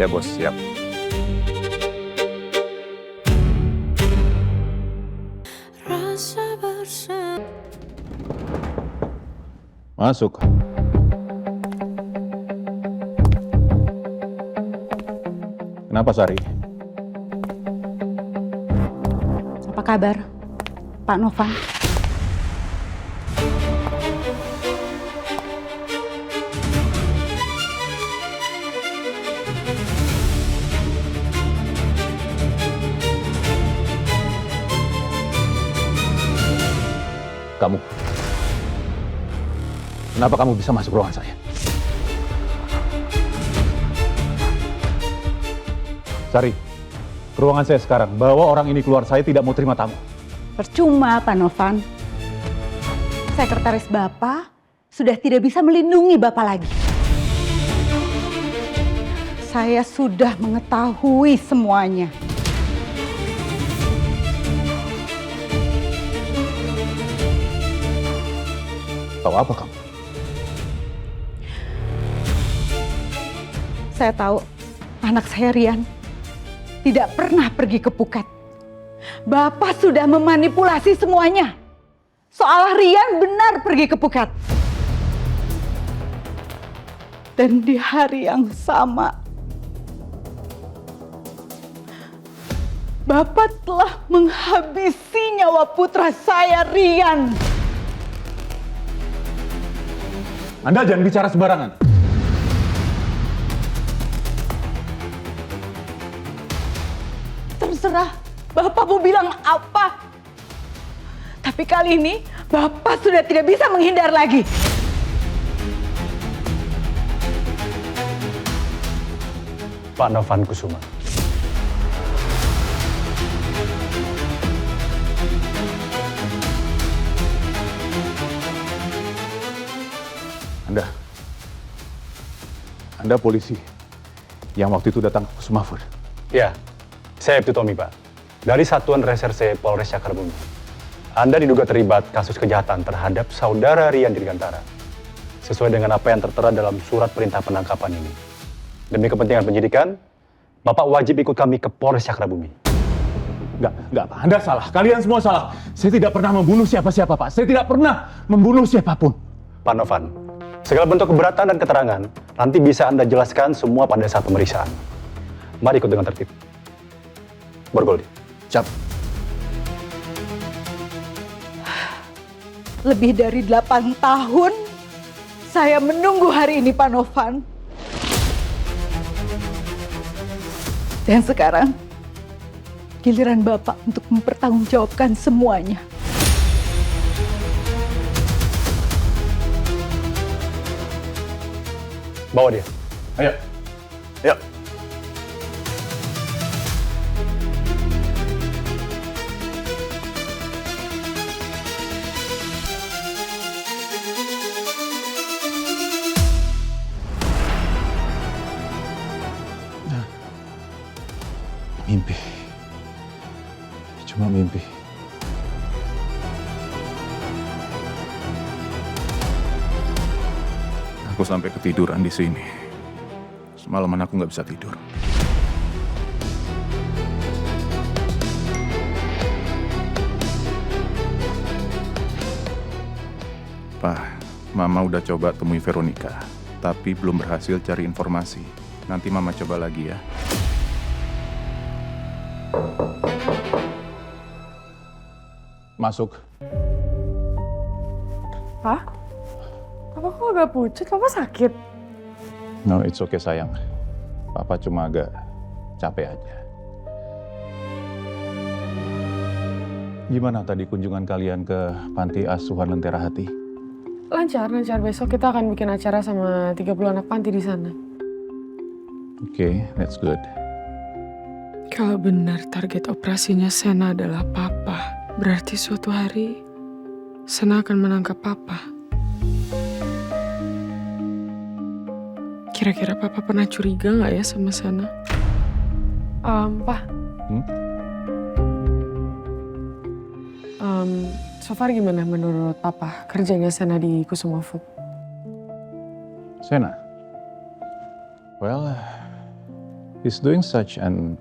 Ya bos, siap. Masuk. Kenapa Sari? Apa kabar, Pak Novan? Kamu. Kenapa kamu bisa masuk ruangan saya? Sari, ke ruangan saya sekarang. Bawa orang ini keluar, saya tidak mau terima tamu. Percuma, Pak Novan. Sekretaris Bapak sudah tidak bisa melindungi Bapak lagi. Saya sudah mengetahui semuanya. Tahu apa kamu? Saya tahu anak saya Rian tidak pernah pergi ke Phuket. Bapak sudah memanipulasi semuanya. Soal Rian benar pergi ke Phuket. Dan di hari yang sama, Bapak telah menghabisi nyawa putra saya Rian. Anda jangan bicara sembarangan. Terserah Bapak mau bilang apa. Tapi kali ini Bapak sudah tidak bisa menghindar lagi. Pak Novan Kusuma. Anda polisi yang waktu itu datang ke Kusuma Food. Ya, saya Ibtu Tommy, Pak. Dari Satuan Reserse Polres Cakarbumi. Anda diduga terlibat kasus kejahatan terhadap saudara Rian Dirgantara. Sesuai dengan apa yang tertera dalam surat perintah penangkapan ini. Demi kepentingan penyidikan, Bapak wajib ikut kami ke Polres Cakarbumi. Enggak, Pak. Anda salah. Kalian semua salah. Saya tidak pernah membunuh siapa-siapa, Pak. Saya tidak pernah membunuh siapapun. Pak Novan, segala bentuk keberatan dan keterangan nanti bisa Anda jelaskan semua pada saat pemeriksaan. Mari ikut dengan tertib. Borgoldi. Cap. Lebih dari 8 tahun saya menunggu hari ini, Pak Novan. Dan sekarang giliran Bapak untuk mempertanggungjawabkan semuanya. Bawa dia. Ayo. Ayo. Mimpi. Cuma mimpi. Aku sampai ketiduran di sini. Semalaman aku nggak bisa tidur. Pak, Mama udah coba temui Veronica, tapi belum berhasil cari informasi. Nanti Mama coba lagi ya. Masuk. Pak? Papa kok agak pucat? Papa sakit? No, it's okay sayang. Papa cuma agak capek aja. Gimana tadi kunjungan kalian ke Panti Asuhan Lentera Hati? Lancar. Besok kita akan bikin acara sama 30 anak panti di sana. Oke, that's good. Kalau benar target operasinya Sena adalah Papa, berarti suatu hari Sena akan menangkap Papa. Kira-kira Papa pernah curiga nggak ya sama Sena? Pak. So far gimana menurut Papa kerjanya Sena di Kusuma Food? Sena? Well, He's doing such an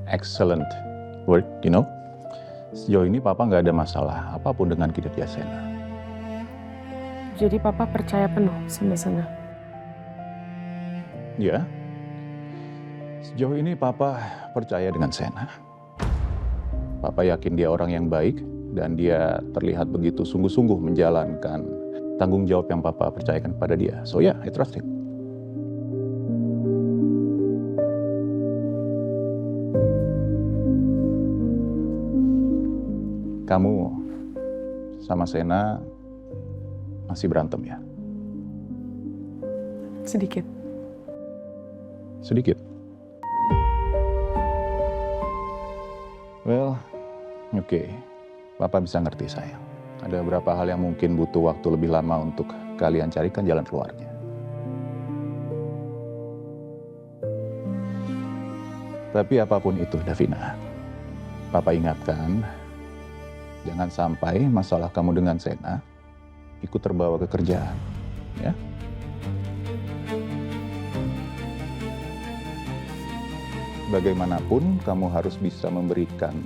excellent work, you know. Sejauh ini Papa nggak ada masalah apapun dengan kinerja Sena. Jadi Papa percaya penuh sama Sena? Ya, sejauh ini Papa percaya dengan Sena. Papa yakin dia orang yang baik dan dia terlihat begitu sungguh-sungguh menjalankan tanggung jawab yang Papa percayakan kepada dia. So yeah, I trust him. Kamu sama Sena masih berantem ya? Sedikit. Sedikit. Well, oke. Papa bisa ngerti sayang. Ada beberapa hal yang mungkin butuh waktu lebih lama untuk kalian carikan jalan keluarnya. Tapi apapun itu, Davina, Papa ingatkan, jangan sampai masalah kamu dengan Sena ikut terbawa ke kerjaan, ya? Bagaimanapun, kamu harus bisa memberikan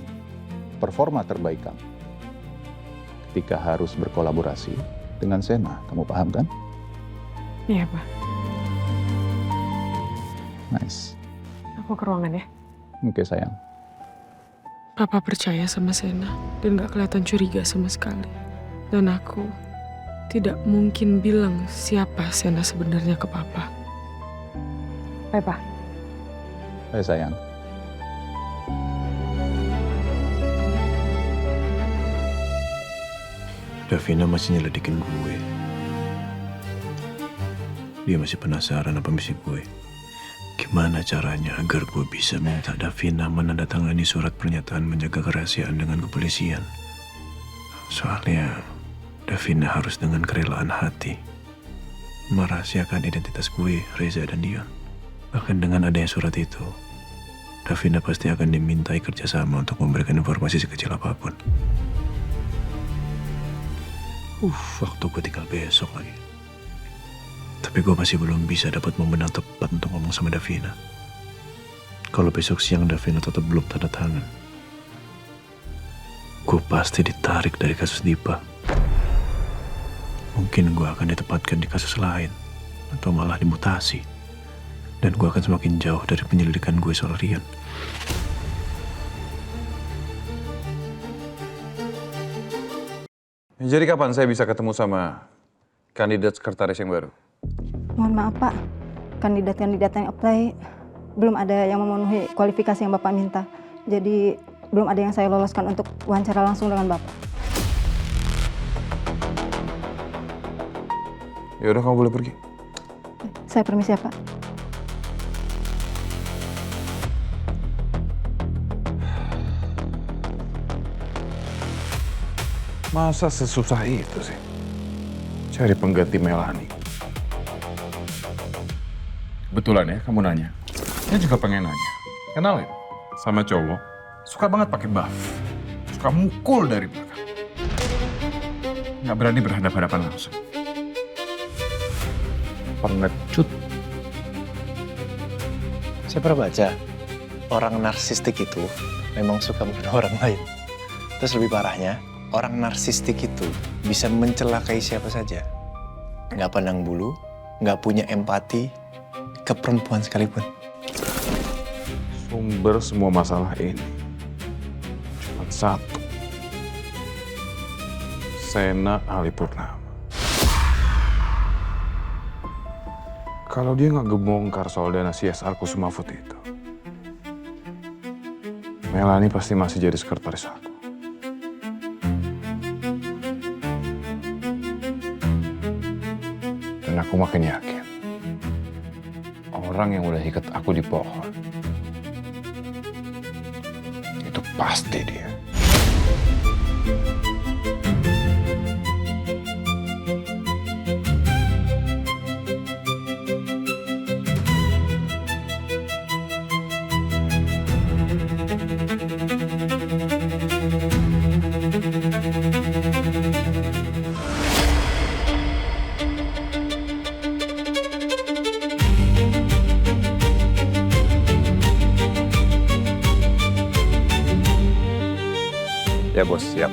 performa terbaik kamu ketika harus berkolaborasi dengan Sena. Kamu paham kan? Iya, Pak. Nice. Aku ke ruangan ya. Oke, sayang. Papa percaya sama Sena dan gak kelihatan curiga sama sekali. Dan aku tidak mungkin bilang siapa Sena sebenarnya ke Papa. Bye, Pak. Hai, sayang. Davina masih nyelidikin gue. Dia masih penasaran apa misi gue. Gimana caranya agar gue bisa minta Davina menandatangani surat pernyataan menjaga kerahasiaan dengan kepolisian. Soalnya Davina harus dengan kerelaan hati merahasiakan identitas gue, Reza dan Dion. Bahkan dengan adanya surat itu, Davina pasti akan dimintai kerjasama untuk memberikan informasi sekecil apapun. Waktu gue tinggal besok lagi. Tapi gue masih belum bisa dapat momen yang tepat untuk ngomong sama Davina. Kalau besok siang Davina tetap belum tanda tangan, gue pasti ditarik dari kasus Dipa. Mungkin gue akan ditempatkan di kasus lain, atau malah dimutasi. Dan gue akan semakin jauh dari penyelidikan gue soal Rian. Jadi kapan saya bisa ketemu sama kandidat sekretaris yang baru? Mohon maaf Pak, kandidat-kandidat yang apply belum ada yang memenuhi kualifikasi yang Bapak minta. Jadi belum ada yang saya loloskan untuk wawancara langsung dengan Bapak. Ya udah, kamu boleh pergi. Saya permisi ya Pak. Masa sesusah itu sih cari pengganti Melanie? Kebetulan ya kamu nanya. Saya juga pengen nanya. Kenalin, sama cowok suka banget pakai buff. Suka mukul dari belakang. Nggak berani berhadapan-hadapan langsung. Pengecut. Saya pernah baca, orang narsistik itu memang suka membunuh orang lain. Terus lebih parahnya, orang narsistik itu bisa mencelakai siapa saja. Nggak pandang bulu, nggak punya empati ke perempuan sekalipun. Sumber semua masalah ini cuma satu. Sena Alipurnama. Kalau dia nggak gebongkar soal dana CSR Kusuma Food itu, Melanie pasti masih jadi sekretaris aku. Dan aku makin yakin, orang yang udah ikat aku di pohon, itu pasti dia. Ya bos, siap.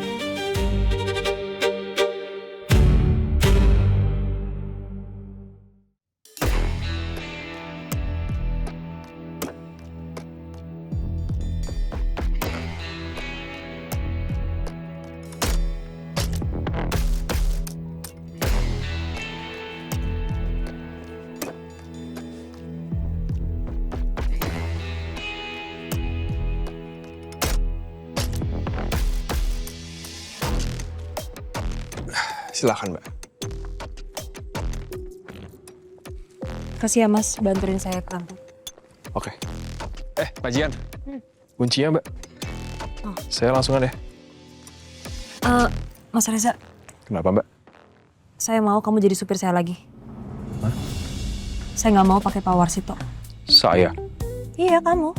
Silakan, Mbak. Kasih ya Mas, bantuin saya ke kantor. Oke. Pak Jian. Kuncinya, Mbak. Oh. Saya langsung aja. Mas Reza, Kenapa, Mbak? saya mau kamu jadi supir saya lagi. Hah? Saya nggak mau pakai Pak Warsito. Saya Iya, kamu.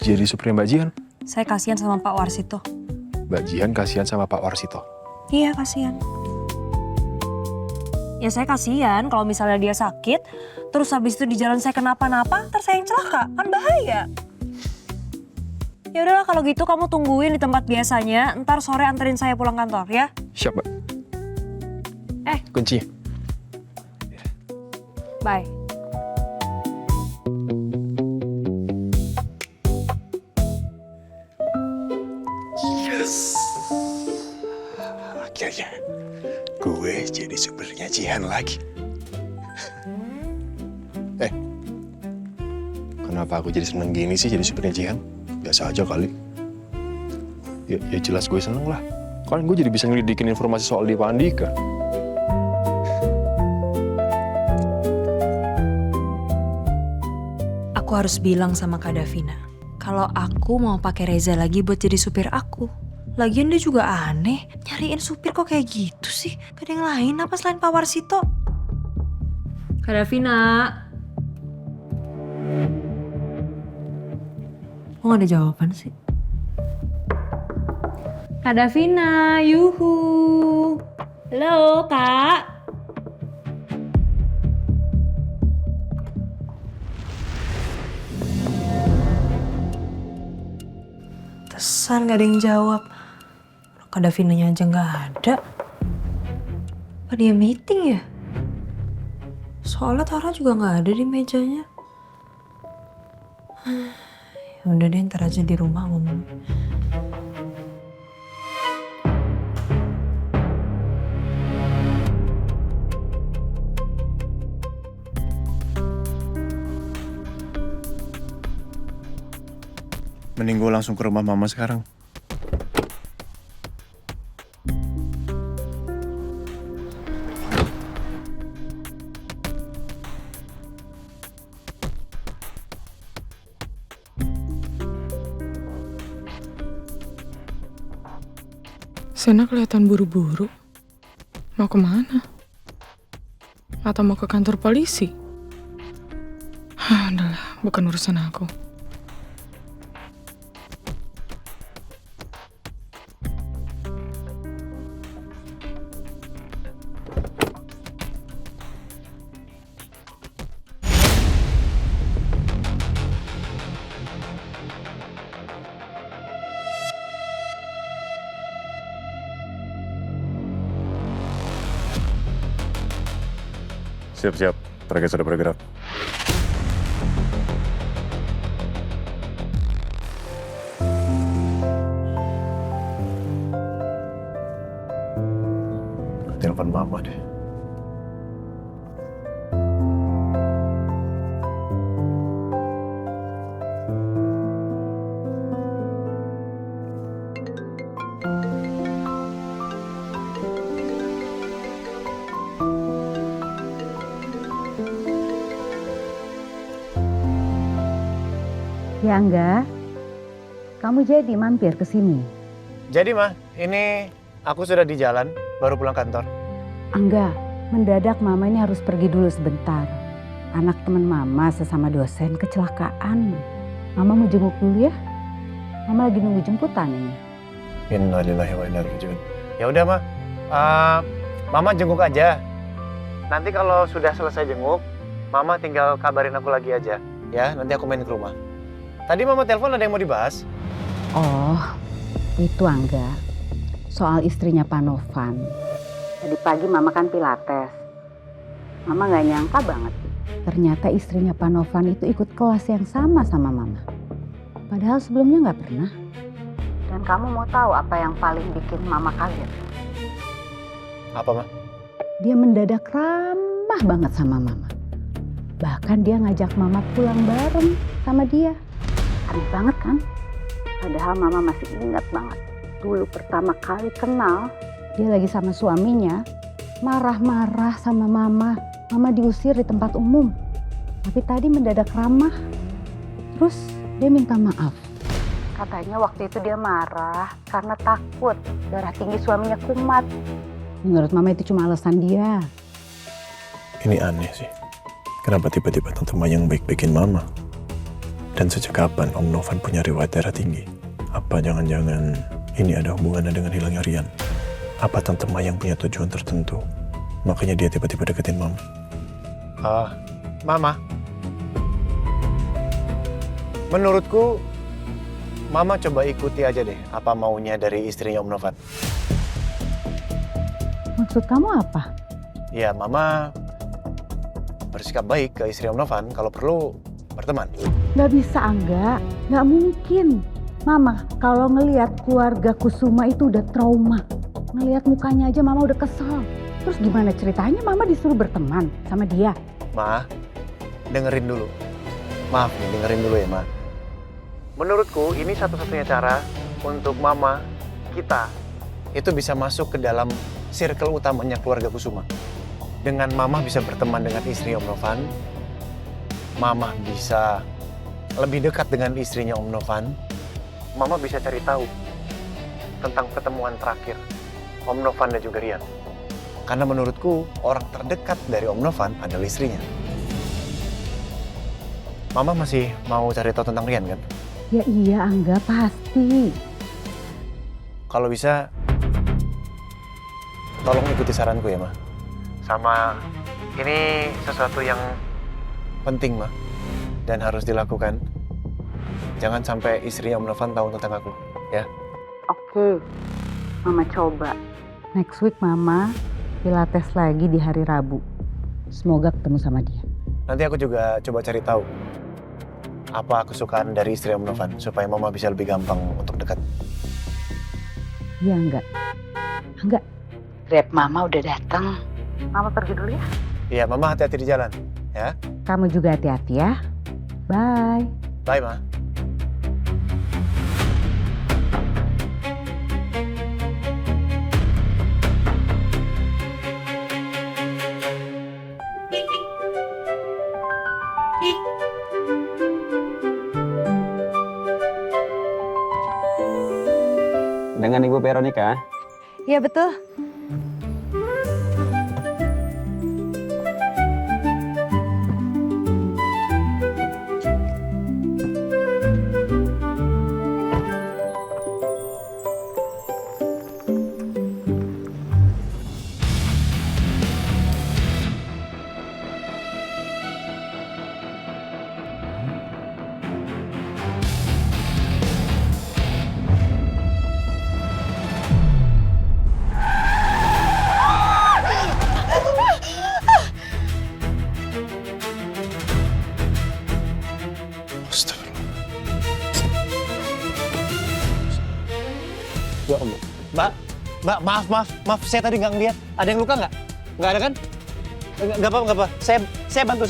jadi supirnya Mbak Jian. Saya kasihan sama Pak Warsito. Mbak Jian kasihan sama Pak Warsito. Iya, kasihan. Ya saya kasihan kalau misalnya dia sakit, terus habis itu di jalan saya kenapa-napa, ntar saya yang celaka, kan bahaya. Ya udahlah kalau gitu kamu tungguin di tempat biasanya, ntar sore anterin saya pulang kantor ya. Siap, Mbak. Kuncinya. Bye. Akhirnya gue jadi supirnya Jihan lagi. Kenapa aku jadi seneng gini sih jadi supirnya Jihan? Biasa aja kali. Ya jelas gue seneng lah. Kan gue jadi bisa ngelidikin informasi soal Dipa Andika. Aku harus bilang sama Kak Davina, kalau aku mau pakai Reza lagi buat jadi supir aku. Lagian dia juga aneh, nyariin supir kok kayak gitu sih? Gak ada yang lain apa selain Pak Warsito? Kak Davina. Kok gak ada jawaban sih? Kak Davina, yuhu. Halo, Kak. Tesan gak ada yang jawab. Kak Davinanya aja gak ada. Apa dia meeting ya? Soalnya Tara juga gak ada di mejanya. Ya udah deh, ntar aja di rumah ngomong. Mending gue langsung ke rumah mama sekarang. Sena kelihatan buru-buru. Mau kemana? Atau mau ke kantor polisi? Udahlah, bukan urusan aku. Siap-siap, target sudah bergerak. Telepon mama deh. Ya Angga, kamu jadi mampir ke sini. Jadi Ma, ini aku sudah di jalan, baru pulang kantor. Angga, mendadak mama ini harus pergi dulu sebentar. Anak teman mama sesama dosen kecelakaan. Mama mau jenguk dulu ya. Mama lagi nunggu jemputan ini. Innalillahi wa inna ilaihi raji'un. Ya udah Ma, Mama jenguk aja. Nanti kalau sudah selesai jenguk, Mama tinggal kabarin aku lagi aja. Ya, nanti aku main ke rumah. Tadi Mama telepon ada yang mau dibahas? Oh, itu Angga. soal istrinya Pak Novan. Tadi pagi Mama kan pilates. Mama nggak nyangka banget. Ternyata istrinya Pak Novan itu ikut kelas yang sama Mama. Padahal sebelumnya nggak pernah. Dan kamu mau tahu apa yang paling bikin Mama kaget? Apa, Ma? Dia mendadak ramah banget sama Mama. Bahkan dia ngajak Mama pulang bareng sama dia. Aneh banget kan? Padahal Mama masih ingat banget. Dulu pertama kali kenal, dia lagi sama suaminya, marah-marah sama Mama. Mama diusir di tempat umum. Tapi tadi mendadak ramah. Terus dia minta maaf. Katanya waktu itu dia marah karena takut darah tinggi suaminya kumat. Menurut Mama itu cuma alasan dia. Ini aneh sih. Kenapa tiba-tiba Tante Mayang baik-baikin Mama? Dan sejak kapan Om Novan punya riwayat darah tinggi? Apa jangan-jangan ini ada hubungannya dengan hilangnya Rian? Apa Tante Mayang punya tujuan tertentu? Makanya dia tiba-tiba deketin Mama. Mama. Menurutku, Mama coba ikuti aja deh apa maunya dari istrinya Om Novan. Maksud kamu apa? Ya, Mama bersikap baik ke istri Om Novan, kalau perlu berteman. Gak bisa, Angga. Gak mungkin. Mama, kalau ngelihat keluarga Kusuma itu udah trauma. Ngelihat mukanya aja Mama udah kesel. Terus gimana ceritanya Mama disuruh berteman sama dia? Ma, dengerin dulu. Maaf nih, dengerin dulu ya, Ma. Menurutku ini satu-satunya cara untuk Mama, kita, itu bisa masuk ke dalam circle utamanya keluarga Kusuma. Dengan Mama bisa berteman dengan istri Om Novan, Mama bisa lebih dekat dengan istrinya Om Novan, Mama bisa cari tahu tentang pertemuan terakhir Om Novan dan juga Rian. Karena menurutku orang terdekat dari Om Novan adalah istrinya. Mama masih mau cari tahu tentang Rian kan? Ya iya, Angga, pasti. Kalau bisa, tolong ikuti saranku ya, Ma. Sama, ini sesuatu yang penting, Ma. Dan harus dilakukan. Jangan sampai istrinya Om Novan tahu tentang aku, ya. Oke, Mama coba. Next week Mama pilates lagi di hari Rabu. Semoga ketemu sama dia. Nanti aku juga coba cari tahu apa kesukaan dari istri Om Novan supaya Mama bisa lebih gampang untuk dekat. Iya, enggak. Enggak. Grab Mama udah datang. Mama pergi dulu ya. Iya, Mama hati-hati di jalan, ya. Kamu juga hati-hati ya. Bye. Bye, Ma. Dengan Ibu Veronica? Iya betul. Ya Allah. Mbak, maaf, saya tadi nggak ngeliat. Ada yang luka nggak? Nggak ada kan? Nggak apa-apa. Saya bantu.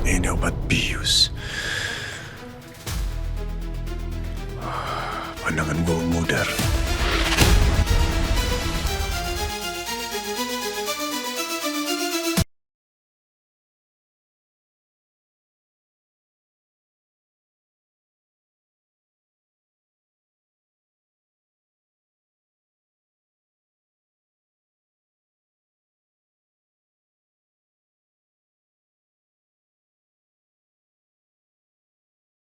Ini obat bius. Pandangan gue memudar.